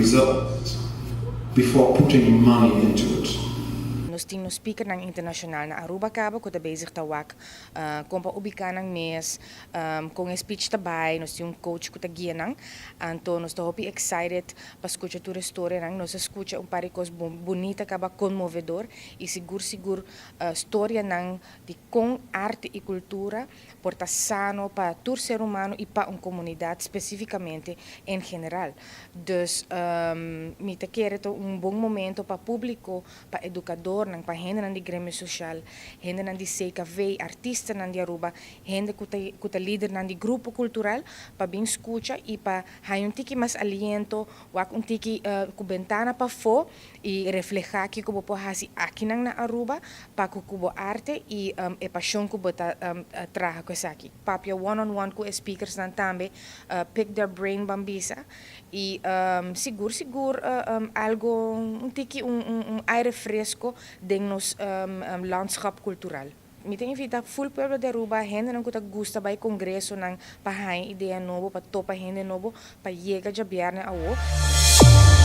result before putting money into it. Nós temos speaker ng internacional na Aruba Cabo ko bezig tawak kung pa ubikan ng mes kung speech tabay nós yung coach ko tagia nang anto nós hopi excited para escuchar tu história nang nós escucha paricos bonita kaba conmovedor e sigur história nang de com arte e cultura porta sano para todo ser humano e para uma comunidade especificamente em geral. Dus me te quero bom momento para público, para educador nang pa gente nan di gremio social, gente nan di CKV, artista nan di Aruba, gente kuta líder nan di grupo cultural, pa bem escucha e pa hay un tiki mas aliento, wak un tiki kubentana pa fo e reflejar que kubo po hasi aqui nang na Aruba, pa kubo arte e passion kubo traha ko sa aqui. Papia one-on-one ku speakers nan tambe, pick their brain bambisa e sigur algo un tiki un aire fresco de nos landschap cultural. Me tem invitado full pueblo de Aruba, gente não que gusta vai congresso não para ideia novo, para topa gente novo, para chegar já viernes a